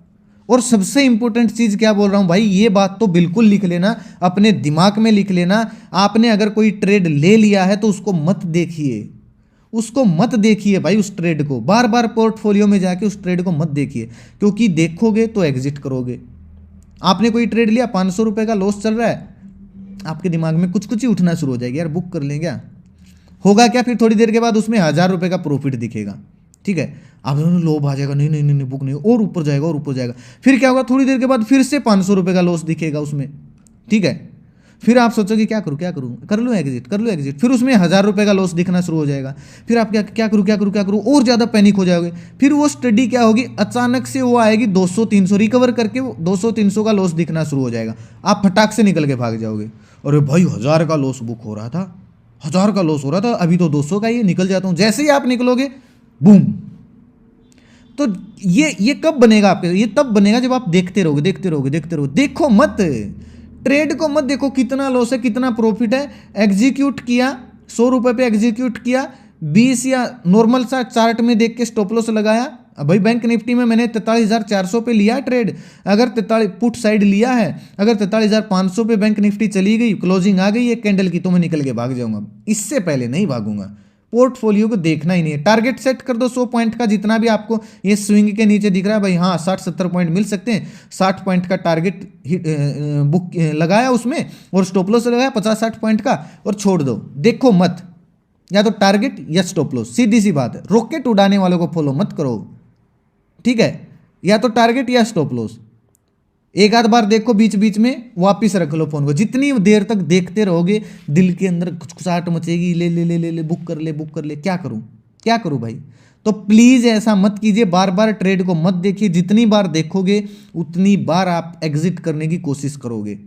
और सबसे इंपॉर्टेंट चीज क्या बोल रहा हूं भाई, ये बात तो बिल्कुल लिख लेना, अपने दिमाग में लिख लेना। आपने अगर कोई ट्रेड ले लिया है तो उसको मत देखिए, उसको मत देखिए भाई, उस ट्रेड को बार बार पोर्टफोलियो में जाके उस ट्रेड को मत देखिए, क्योंकि देखोगे तो एग्जिट करोगे। आपने कोई ट्रेड लिया, 500 रुपए का लॉस चल रहा है, आपके दिमाग में कुछ कुछ ही उठना शुरू हो जाएगी, यार बुक कर लें क्या? होगा क्या? फिर थोड़ी देर के बाद उसमें 1000 रुपए का प्रॉफिट दिखेगा, ठीक है, आप लोभ आ जाएगा, नहीं नहीं नहीं बुक नहीं, और ऊपर जाएगा और ऊपर जाएगा। फिर क्या होगा? थोड़ी देर के बाद फिर से 500 रुपए का लॉस दिखेगा उसमें, ठीक है। फिर आप सोचोगे क्या करूँ क्या करूँ, कर लो एग्जिट, कर लो एग्जिट। फिर उसमें 1000 रुपए का लॉस दिखना शुरू हो जाएगा। फिर आप क्या क्या करूँ क्या करूँ क्या करूँ, और ज़्यादा पैनिक हो जाओगे। फिर वो स्टडी क्या होगी, अचानक से वो आएगी 200-300 रिकवर करके, वो 200-300 का लॉस दिखना शुरू हो जाएगा। आप फटाक से निकल के भाग जाओगे, अरे भाई 1000 का लॉस बुक हो रहा था, 1000 का लॉस हो रहा था, अभी तो 200 का ही निकल जाता हूँ। जैसे ही आप निकलोगे, बूम। तो ये कब बनेगा आपके? ये तब बनेगा जब आप देखते रहोगे देखते रहोगे देखते रहोगे। देखो मत, ट्रेड को मत देखो कितना लॉस है कितना प्रॉफिट है। एग्जीक्यूट किया, 100 रुपए पे एग्जीक्यूट किया, 20 या नॉर्मल सा चार्ट में देख के स्टॉप लॉस लगाया। अब भाई बैंक निफ्टी में मैंने 43,400 पे लिया ट्रेड, अगर 43 पुट साइड लिया है, अगर 43,500 पे बैंक निफ्टी चली गई, क्लोजिंग आ गई एक कैंडल की, तो मैं निकल के भाग जाऊंगा, इससे पहले नहीं भागूंगा। पोर्टफोलियो को देखना ही नहीं है। टारगेट सेट कर दो 100 पॉइंट का, जितना भी आपको ये स्विंग के नीचे दिख रहा है भाई, हाँ 60-70 पॉइंट मिल सकते हैं, 60 पॉइंट का टारगेट बुक लगाया उसमें, और स्टॉप लॉस लगाया 50-60 पॉइंट का, और छोड़ दो, देखो मत, या तो टारगेट या स्टॉप लॉस, सीधी सी बात है। रॉकेट उड़ाने वालों को फॉलो मत करो, ठीक है, या तो टारगेट या स्टॉप लॉस। एक आध बार देखो, बीच बीच में वापिस रख लो फोन को। जितनी देर तक देखते रहोगे दिल के अंदर खुचखुचाहट मचेगी, ले ले ले ले ले बुक कर ले बुक कर ले, क्या करूं क्या करूं भाई। तो प्लीज ऐसा मत कीजिए, बार बार ट्रेड को मत देखिए। जितनी बार देखोगे उतनी बार आप एग्जिट करने की कोशिश करोगे,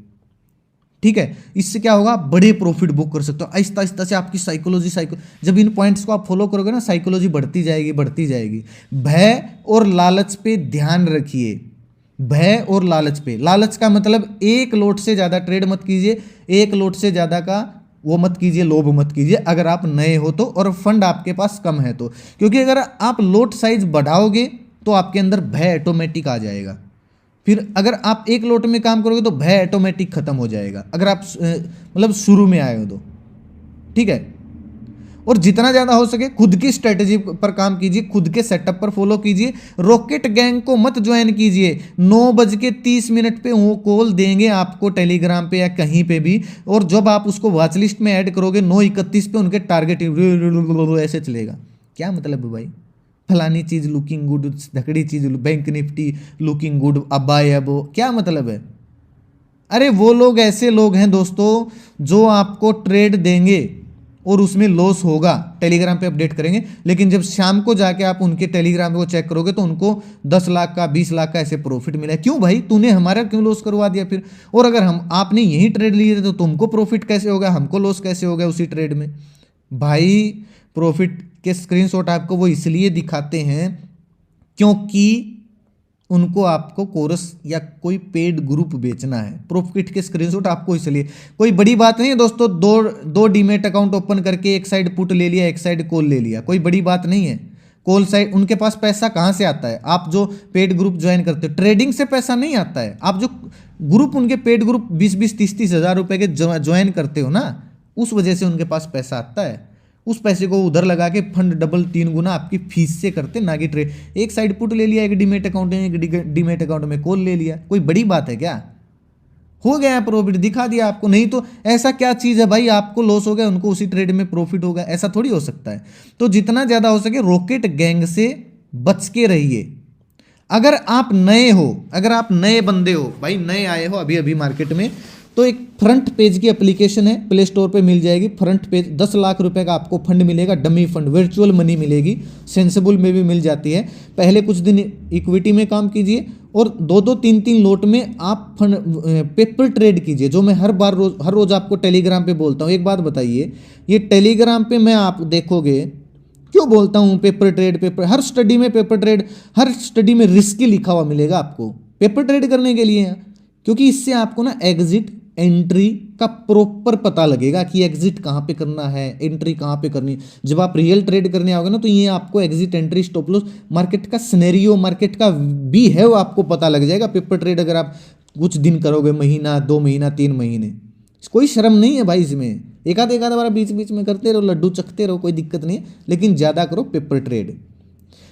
ठीक है। इससे क्या होगा, बड़े प्रॉफिट बुक कर सकते हो। आहिस्ता आहिस्ता से आपकी साइकोलॉजी जब इन पॉइंट्स को आप फॉलो करोगे ना, साइकोलॉजी बढ़ती जाएगी बढ़ती जाएगी। भय और लालच पे ध्यान रखिए, भय और लालच पे। लालच का मतलब एक लोट से ज़्यादा ट्रेड मत कीजिए, एक लोट से ज़्यादा का वो मत कीजिए, लोभ मत कीजिए अगर आप नए हो तो, और फंड आपके पास कम है तो। क्योंकि अगर आप लोट साइज बढ़ाओगे तो आपके अंदर भय ऑटोमेटिक आ जाएगा। फिर अगर आप एक लोट में काम करोगे तो भय ऑटोमेटिक खत्म हो जाएगा, अगर आप मतलब शुरू में आए हो तो, ठीक है। और जितना ज़्यादा हो सके खुद की स्ट्रेटेजी पर काम कीजिए, खुद के सेटअप पर फॉलो कीजिए। रॉकेट गैंग को मत ज्वाइन कीजिए। 9:30 पे वो कॉल देंगे आपको टेलीग्राम पे या कहीं पे भी, और जब आप उसको वॉच लिस्ट में ऐड करोगे 9:31 पे उनके टारगेट ऐसे चलेगा। क्या मतलब है भाई, फलानी चीज़ लुकिंग गुड, धकड़ी चीज़ बैंक निफ्टी लुकिंग गुड, अबाय अबो, क्या मतलब है? अरे वो लोग ऐसे लोग हैं दोस्तों जो आपको ट्रेड देंगे और उसमें लॉस होगा, टेलीग्राम पे अपडेट करेंगे, लेकिन जब शाम को जाके आप उनके टेलीग्राम को चेक करोगे तो उनको 10 लाख का 20 लाख का ऐसे प्रॉफिट मिला है। क्यों भाई, तूने हमारा क्यों लॉस करवा दिया फिर? और अगर आपने यही ट्रेड लिए थे तो तुमको प्रॉफिट कैसे होगा, हमको लॉस कैसे हो गया उसी ट्रेड में? भाई प्रॉफिट के स्क्रीनशॉट आपको वो इसलिए दिखाते हैं क्योंकि उनको आपको कोरस या कोई पेड ग्रुप बेचना है। प्रॉफिट के स्क्रीनशॉट आपको इसलिए, कोई बड़ी बात नहीं है दोस्तों। दो डीमेट अकाउंट ओपन करके एक साइड पुट ले लिया एक साइड कॉल ले लिया, कोई बड़ी बात नहीं है, कॉल साइड, उनके पास पैसा कहाँ से आता है? आप जो पेड ग्रुप ज्वाइन करते हो, ट्रेडिंग से पैसा नहीं आता है। आप जो ग्रुप, उनके पेड ग्रुप 20-20, 30-30 हज़ार रुपए के ज्वाइन करते हो ना, उस वजह से उनके पास पैसा आता है। उस पैसे को उधर लगा के फंड डबल 3 गुना आपकी फीस से करते, ना कि ट्रेड। एक साइड पुट ले लिया एक डीमेट अकाउंट में, एक डीमेट अकाउंट में कॉल ले लिया, कोई बड़ी बात है क्या? हो गया प्रॉफिट, दिखा दिया आपको। नहीं तो ऐसा क्या चीज़ है भाई, आपको लॉस हो गया, उनको उसी ट्रेड में प्रॉफिट होगा, ऐसा थोड़ी हो सकता है। तो जितना ज़्यादा हो सके रॉकेट गैंग से बच के रहिए। अगर आप नए हो, अगर आप नए बंदे हो भाई, नए आए हो अभी अभी मार्केट में, तो एक फ्रंट पेज की एप्लीकेशन है, प्ले स्टोर पे मिल जाएगी। फ्रंट पेज 10 लाख रुपए का आपको फंड मिलेगा, डमी फंड, वर्चुअल मनी मिलेगी, सेंसिबल में भी मिल जाती है। पहले कुछ दिन इक्विटी में काम कीजिए और 2-2, 3-3 लोट में आप फंड पेपर ट्रेड कीजिए, जो मैं हर रोज आपको टेलीग्राम पे बोलता हूँ। एक बात बताइए, ये टेलीग्राम पे मैं आप देखोगे क्यों बोलता हूँ पेपर ट्रेड, हर स्टडी में पेपर ट्रेड, हर स्टडी में रिस्क लिखा हुआ मिलेगा आपको पेपर ट्रेड करने के लिए, क्योंकि इससे आपको ना एग्जिट एंट्री का प्रॉपर पता लगेगा कि एग्जिट कहाँ पे करना है, एंट्री कहाँ पे करनी है। जब आप रियल ट्रेड करने आओगे ना, तो ये आपको exit entry stop loss, market का सिनेरियो, मार्केट का भी है, वो आपको पता लग जाएगा। पेपर ट्रेड अगर आप कुछ दिन करोगे, महीना, 2 महीना, 3 महीने, कोई शर्म नहीं है भाई इसमें। एक आधा बार बीच बीच में करते रहो, लड्डू चखते रहो, कोई दिक्कत नहीं है, लेकिन ज़्यादा करो पेपर ट्रेड।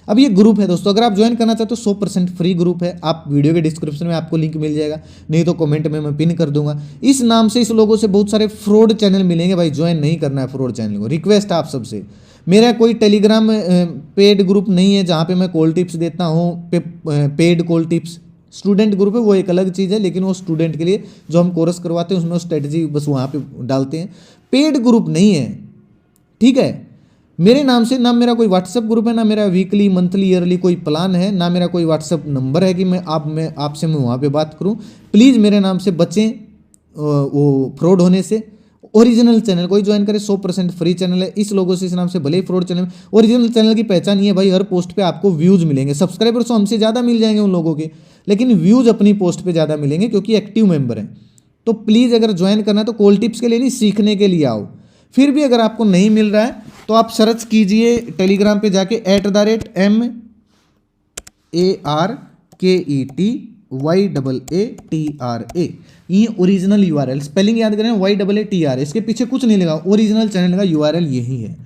अब ये ग्रुप है दोस्तों, अगर आप ज्वाइन करना चाहते हो 100% फ्री ग्रुप है। आप वीडियो के डिस्क्रिप्शन में आपको लिंक मिल जाएगा, नहीं तो कमेंट में मैं पिन कर दूंगा। इस नाम से, इस लोगों से बहुत सारे फ्रॉड चैनल मिलेंगे भाई, ज्वाइन नहीं करना है फ्रॉड चैनल को। रिक्वेस्ट है आप सबसे, मेरा कोई टेलीग्राम पेड ग्रुप नहीं है जहाँ पे मैं कॉल टिप्स देता हूँ, paid call tips. Student group है, वो एक अलग चीज़ है, लेकिन वो स्टूडेंट के लिए जो हम कोर्स करवाते हैं उसमें स्ट्रेटजी बस वहाँ पे डालते हैं। पेड ग्रुप नहीं है, ठीक है। मेरे नाम से ना मेरा कोई व्हाट्सएप ग्रुप है, ना मेरा वीकली, मंथली, ईयरली कोई प्लान है, ना मेरा कोई व्हाट्सएप नंबर है कि मैं आपसे वहाँ पे बात करूँ। प्लीज़ मेरे नाम से बचें वो फ्रॉड होने से। ओरिजिनल चैनल कोई ज्वाइन करे, 100% फ्री चैनल है। इस लोगों से, इस नाम से भले ही फ्रॉड चैनल, ओरिजिनल चैनल की पहचान ये है भाई, हर पोस्ट पे आपको व्यूज़ मिलेंगे। सब्सक्राइबर्स तो हमसे ज़्यादा मिल जाएंगे उन लोगों के, लेकिन व्यूज़ अपनी पोस्ट पे ज़्यादा मिलेंगे क्योंकि एक्टिव मेंबर हैं। तो प्लीज़ अगर ज्वाइन करना है तो कॉल टिप्स के लिए नहीं, सीखने के लिए आओ। फिर भी अगर आपको नहीं मिल रहा है तो आप सर्च कीजिए टेलीग्राम पे जाके @MARKETYAATRA, ये ओरिजिनल URL, स्पेलिंग याद करें, YAATRA, इसके पीछे कुछ नहीं लगा, ओरिजिनल चैनल का URL यही है।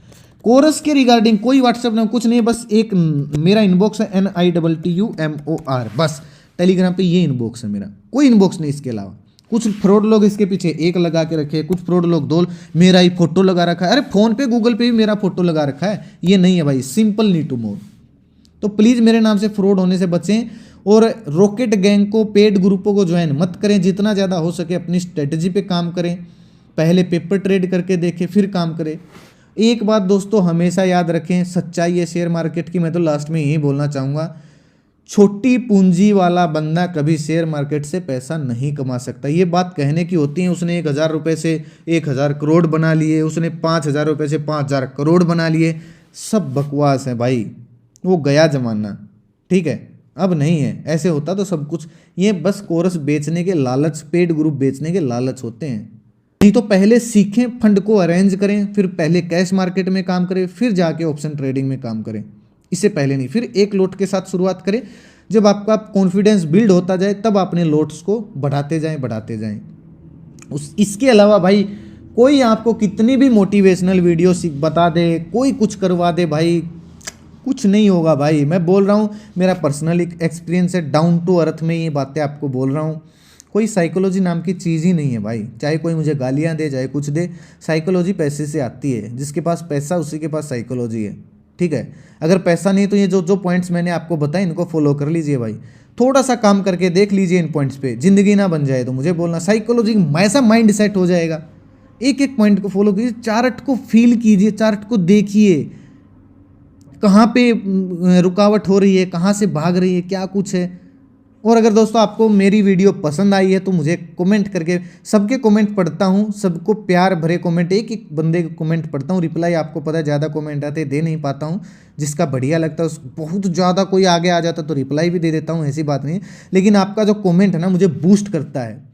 कोर्स के रिगार्डिंग कोई व्हाट्सएप ना, कुछ नहीं, बस एक मेरा इनबॉक्स है NITTUMOR, बस टेलीग्राम पे ये इनबॉक्स है मेरा, कोई इनबॉक्स नहीं इसके अलावा। कुछ फ्रॉड लोग इसके पीछे 1 लगा के रखे, कुछ फ्रॉड लोग 2, मेरा ही फोटो लगा रखा है। अरे फ़ोन पे, गूगल पे भी मेरा फोटो लगा रखा है, ये नहीं है भाई, सिंपल नीड टू मोर। तो प्लीज़ मेरे नाम से फ्रॉड होने से बचें और रॉकेट गैंग को, पेड ग्रुपों को ज्वाइन मत करें। जितना ज़्यादा हो सके अपनी स्ट्रेटजी पे काम करें, पहले पेपर ट्रेड करके देखें फिर काम करें। एक बात दोस्तों हमेशा याद रखें, सच्चाई है शेयर मार्केट की, मैं तो लास्ट में यही बोलना चाहूँगा, छोटी पूंजी वाला बंदा कभी शेयर मार्केट से पैसा नहीं कमा सकता। ये बात कहने की होती है, उसने 1,000 रुपये से 1,000 करोड़ बना लिए, उसने 5,000 रुपये से 5,000 करोड़ बना लिए, सब बकवास है भाई, वो गया जमाना, ठीक है, अब नहीं है। ऐसे होता तो सब कुछ, ये बस कोर्स बेचने के लालच, पेड ग्रुप बेचने के लालच होते हैं। नहीं तो पहले सीखें, फंड को अरेंज करें, फिर पहले कैश मार्केट में काम करें, फिर जाके ऑप्शन ट्रेडिंग में काम करें, इससे पहले नहीं। फिर एक लोट के साथ शुरुआत करें, जब आपका कॉन्फिडेंस बिल्ड होता जाए तब अपने लोट्स को बढ़ाते जाएं। इसके अलावा भाई कोई आपको कितनी भी मोटिवेशनल वीडियो बता दे, कोई कुछ करवा दे भाई, कुछ नहीं होगा भाई। मैं बोल रहा हूँ, मेरा पर्सनल एक्सपीरियंस है, डाउन टू अर्थ में ये बातें आपको बोल रहा हूँ। कोई साइकोलॉजी नाम की चीज़ ही नहीं है भाई, चाहे कोई मुझे गालियाँ दे, चाहे कुछ दे, साइकोलॉजी पैसे से आती है। जिसके पास पैसा उसी के पास साइकोलॉजी है, ठीक है। अगर पैसा नहीं तो ये जो पॉइंट्स मैंने आपको बताए इनको फॉलो कर लीजिए भाई, थोड़ा सा काम करके देख लीजिए इन पॉइंट्स पे, जिंदगी ना बन जाए तो मुझे बोलना। साइकोलॉजी ऐसा माइंड सेट हो जाएगा, एक एक पॉइंट को फॉलो कीजिए, चार्ट को फील कीजिए, चार्ट को देखिए, कहाँ पे रुकावट हो रही है, कहाँ से भाग रही है, क्या कुछ है। और अगर दोस्तों आपको मेरी वीडियो पसंद आई है तो मुझे कमेंट करके, सबके कमेंट पढ़ता हूँ, सबको प्यार भरे कमेंट, एक एक बंदे के कमेंट पढ़ता हूँ, रिप्लाई आपको पता है ज़्यादा कमेंट आते दे नहीं पाता हूँ, जिसका बढ़िया लगता है उस, बहुत ज़्यादा कोई आगे आ जाता तो रिप्लाई भी दे देता हूँ, ऐसी बात नहीं है, लेकिन आपका जो कमेंट है ना मुझे बूस्ट करता है।